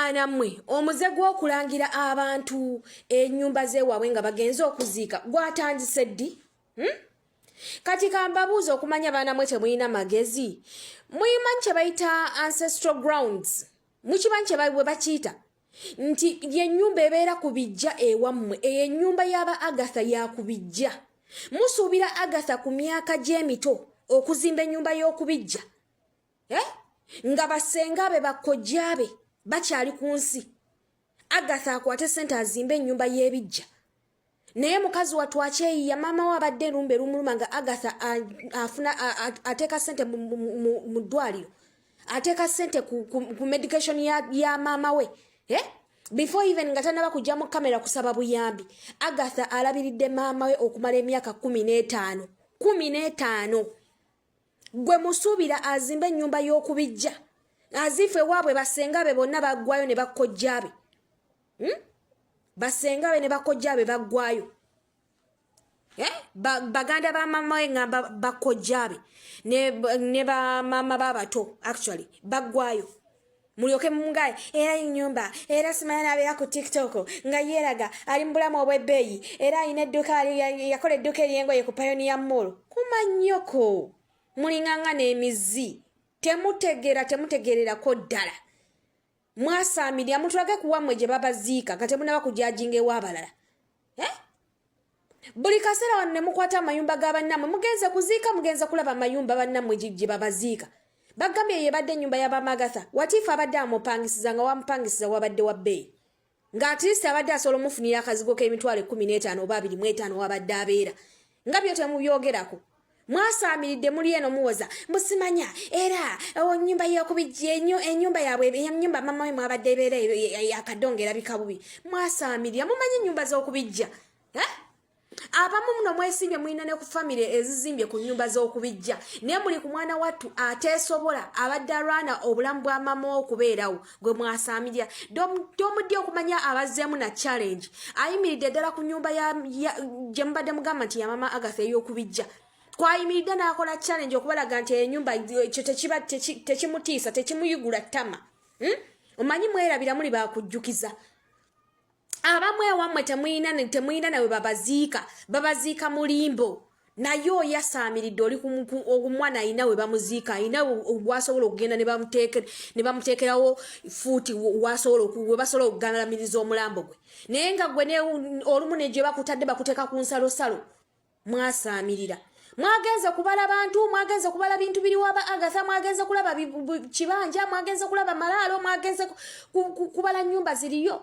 baana mmwe omuze gw'okulangira abantu ennyumba z'ewaabwe nga bagenze okuziika gwatandise ddi? Kati kambabuuza okumanya baana mmwe temulina magezi. Muyimanyi kye bayita ancestral grounds. Mukimanyi kye bwe bakiyita? Nti y'ennyumba ebeera ku bijja ewammwe. Eyo ennyumba y'aba Agatha ya ku bijja. Musuubira Agatha ku myaka gy'emito okuzimba ennyumba y'okubijja. Nga basenga be bakojja be bakyali ku nsi. Agatha akwate ssente azimba ennyumba y'ebijja. Naye mukazi wattu akyeyiya maama we abadde lumbe lumuluma nga Agatha ateeka ssente mu ddwaliro. Ateeka ssente ku medication ya maama we. Before even nga tanaba kujja mu kamera kusaba buyambi. Agatha alabiridde maama we okumala emyaka 15. 15. Gwe musuubira azimba ennyumba y'okubijja. Azife waabwe basenga be bonna baggwayo ne bakojja be. Basenga be ne bakojja be baggwayo. Baganda ba mama we nga bakojja be ne ba mama babato actually baggwayo. Mulyoke mungaye era ennyumba era simanya nabeera ku TikTok nga yeeraga ali mu bulamu obw'ebbeeyi era ayina edduka yakola edduka ery'engoye ku Pioneer Mall. Kumanyoko mulinganga n'emizi temutegererako ddala. Mwasaamirya mutulage kuwammwe gye babaziika nga temunaba kujajinga ew'abalala. Buli kaseera wano ne mukwata amayumba g'abannammwe mugenze kuziika mugenze kulaba amayumba bannammwe gye babaziika. Bagambye yebadde ennyumba y'Abaamagatha watiifu abadde amupangisiza nga wamupangisiza wabadde wa bbeeyi. Nga atilisi abadde asobola omufunira akazigo k'emitwalo 15 oba 25 wabadde abeera. Nga byo temubyogerako. Mwasaamiridde muli eno muwoza musimanya era ennyumba y'okubijja ennyumba yaabwe ennyumba mama we mwabadde ebeera yakadongo erabika bubi. Mwasaamirya mumanyi ennyumba z'okubijja. Abamu muno mwesimbye mulina ne ku family ezizimbye ku nnyumba z'okubijja. Naye muli ku mwana wattu ateesobola abadde alwana obulamu bwa mama okubeerawo gwe mwasaamirya. Tomudde okumanya abazzeemu na challenge. Ayimiridde ddala ku nnyumba gye mubadde mugamba nti ya mama Agatha ey'okubijja. Kwayimiridde n'akola challenge okubalaga nti ennyumba ekyo tekimutiisa tekimuyigula ttama. Omanyi mwerabira muli bakujjukiza. Abamwe ewammwe temuyina nawe babaziika mulimbo. Naye oyo asaamiridde oli omwana ayina we bamuziika ayina wasobola okugenda ne bamuteekerawo fuuti we basobola okugalamiriza omulambo gwe. Naye nga gwe olumu ne gye bakutadde bakuteeka ku nsalosalo mwasaamirira. Mwagenze kubala bantu, mwagenze kubala bintu biri waba Agatha, mwagenze kulaba kibanja, mwagenze kulaba malaalo, mwagenze kubala nnyumba ziriyo.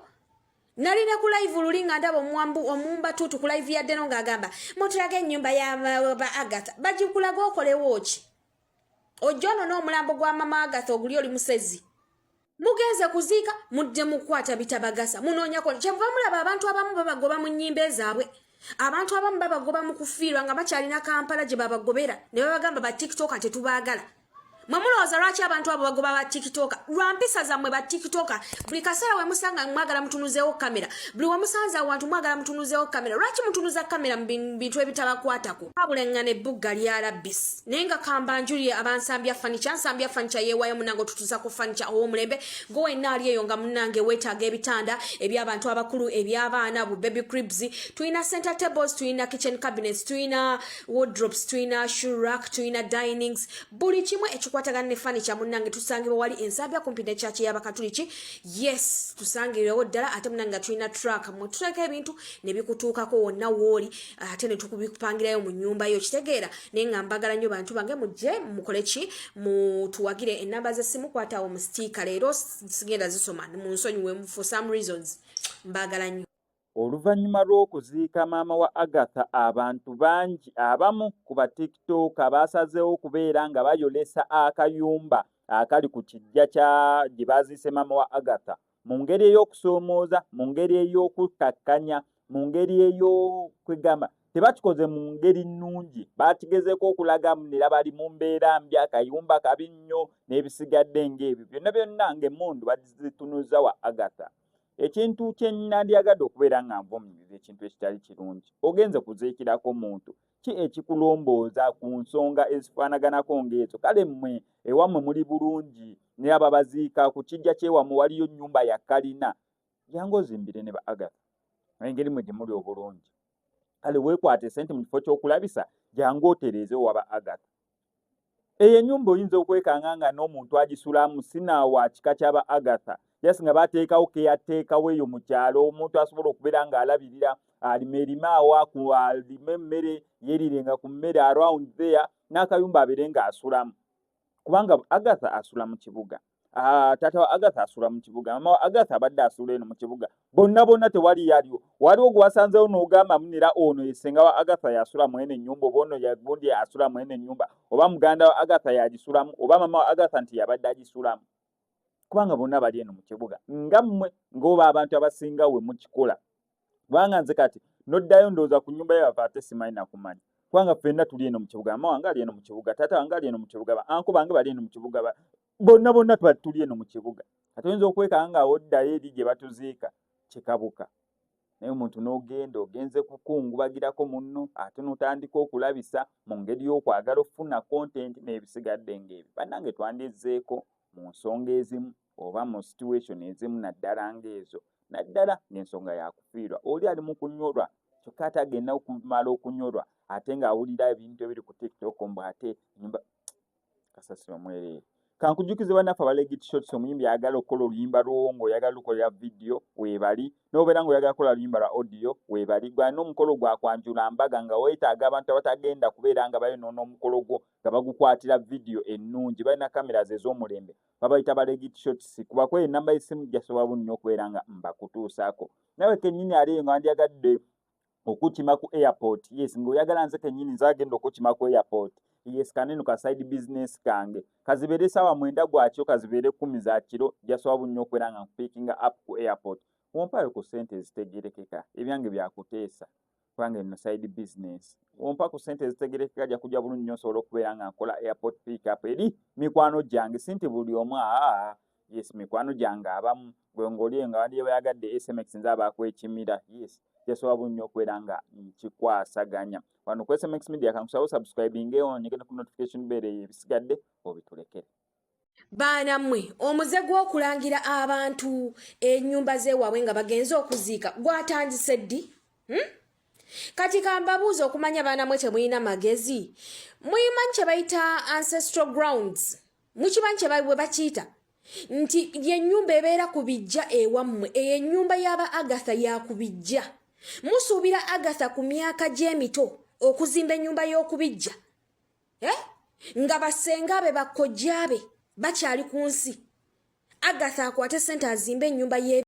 Nalina ku live luli nga ndaba omumba tutu ku live yadde no ng'agamba mutulage ennyumba ya Agatha. Bagikulaga okolewo ki? Ojono n'omulambo gwa mama Agatha oguli oli musezi. Mugenze kuziika mudde mukwata bitabagasa. Munoonyako kyemuva mulaba abantu abamu babagoba mu nnyimba ezaabwe. Abantu abamu babagoba mu kufiirwa nga bakyalina Kampala gye babagobera ne babagamba ba TikTok tetubaagala. Mwamulowooza lwaki abantu abo bagoba ba TikTok? Lwampisa zammwe ba TikTok. Buli kaseera we musanga mwagala mutunuzeewo kamera. Buli we musanza abantu mwagala mutunuzeewo kamera. Lwaki mutunuza kamera mu bintu ebitabakwatako? Abulengana ebbugga lya labbisi. Naye nga kambanjulire abansambya fanica yeewaayo munange otutuza ku fanica ow'omulembe. Gwe wenna ali eyo nga munnange weetaaga ebitanda eby'abantu abakulu eby'abaana bu baby cribs. Tuyina center tables, tuyina kitchen cabinets, tuyina wardrobes, tuyina shoe rack, tuyina dinings. Buli kimwe ekikwatagana ne furniture munnange tusangibwa wali ensambya kumpi ne church y'Abakatuliki. Yes, tusangirewo ddala ate munnange tuyina truck mutuleka ebintu ne bikutuukako wonna wooli ate ne tukubipangirayo mu nnyumba yo. Kitegeera naye nga mbagala nnyo bantu bange mujje mukole ki mutuwagire ennamba z'essimu kwatawo mu stiika. Leero sigenda zisoma mu nsonyiwe for some reasons mbagala nnyo. Oluvannyuma lw'okuziika maama wa Agatha abantu bangi abamu ku ba TikTok baasazeewo okubeera nga bayolesa akayumba akali ku kijja gye baaziise maama wa Agatha mu ngeri ey'okusoomooza, mu ngeri ey'okukkakkanya, mu ngeri ey'okwegamba tebakikoze mu ngeri nnungi. Baakigezeeko okulagamu ne bali mu mbeera mbi, akayumba kabi nnyo n'ebisigadde ng'ebyo byonna ng'emmundu bazitunuza wa Agatha. Ekintu kye nandyagadde okubeera nga nvumirizza ekintu ekitali kirungi. Ogenze kuziikirako muntu ki ekikulomboza ku nsonga ezifaanaganako ng'ezo? Kale mmwe ewammwe muli bulungi naye ababaziika ku kijja ky'ewammwe waliyo nnyumba ya kalina, jangu ozimbire ne ba Agatha engeri mwe gye muli obulungi. Kale weekwate sente mu kifo ky'okulabisa, jangu otereeze waba Agatha. Eyo ennyumba oyinza okwekanga nga n'omuntu agisulamu sinaawa kika ky'aba Agatha, yasi nga bateekawo keyateekawo eyo mu kyalo, omuntu asobola okubeera ng'alabirira alime awo alime emmere yeerirenga ku mmere around there, n'akayumba abeere ng'asulamu. Kubanga Agatha asula mu kibuga, taata wa Agatha asula mu kibuga, mama wa Agatha abadde asula eno mu kibuga, bonna tewali yaliwo. Waliwo gwe wasanzewo n'ogamba munira ono ye ssenga wa Agatha yasula mu eno ennyumba, oba ono yagundi yasula mu eno ennyumba, oba muganda wa Agatha yagisulamu, oba mama wa Agatha nti yabadde agisulamu. Kubanga bonna bali eno mu kibuga, nga mmwe ng'oba abantu abasinga we mukikola. Kubanga nze kati noddayo ndowooza ku nnyumba y'abafa ate simanyi nakumanya. Kubanga ffenna tuli eno mu kibuga, mama wange ali eno mu kibuga, taata wange ali eno mu kibuga, anko bange bali eno mu kibuga, bonna tuli eno mu kibuga. Kati oyinza okwekanga nga oddayo eri gye batuziika kikabuka. Naye omuntu n'ogenda ogenze kukungubagirako munno ate n'otandika okulabisa mu ngeri y'okwagala okufuna content n'ebisigadde ng'ebyo. Bannange twandizzeeko mu nsonga ezimu oba mu situation ezimu naddala ng'ezo, naddala n'ensonga yakufiirwa. Oli ali mu kunyolwa kyokka ate agenda okumala okunyolwa ate ng'awulira ebintu ebiri ku TikTok mbu ate nyumba kasasiro mwereere. Kankujukize bannaffe aba Legit Shots, omuyimbi ayagala okukola oluyimba lwo ng'oyagala lukolera video weebali, n'obeera ng'oyagala kukola oluyimba lwa audio weebali. Gwa n'omukolo gwa kwanjula mbaga nga weetaaga abantu abatagenda kubeera nga bayonoona omukolo gwo nga bagukwatira video ennungi, balina kamera ze ez'omulembe, babayita ba Legit Shots. Kubakola ennamba y'essimu gyasobola bunnyo okubeera nga mbakutuusaako. Nawe kennyini ali nga wandyagadde okukima ku airport, yes, ng'oyagala nze kennyini nzagenda okukima ku airport, yes, kanene ka side business kange kazibeere sawa 9 gwakyo kazibeere 10 za kiro, gyasobola bunnyo okubeera nga nkupikinga up ku airport. Ompayo ku sente ezitegerekeka, ebyange byakuteesa kubanga eno side business. Ompa ku sente ezitegerekeka ajja kujja bulungi nnyo osobola okubeera nga nkola airport pick up eri mikwano gyange. Si nti buli omu yes, mikwano gyange abamu gwe ng'oli nga wali bayagadde SMX nze abakwekimira, yes, gyasobola bunnyo okubeera nga nkikwasaganya. Wano ku SMX Media kankusaba subscribing onyegere ku notification bell ebisigadde obitulekere. Baana mmwe omuze gw'okulangira abantu ennyumba z'ewaabwe nga bagenze okuziika gwatandise ddi? Kati kambabuuza okumanya baana mmwe temulina magezi. Muyimanyi kye bayita ancestral grounds? Mukimanyi kye bwe bakiyita? Nti y'ennyumba ebeera ku bijja ewammwe, eyo ennyumba y'aba Agatha ya ku bijja. Musuubira Agatha ku myaka gy'emito okuzimba ennyumba y'okubijja? Nga bassenga be bakojja be bakyali ku nsi. Agatha akwate ssente azimbe ennyumba ye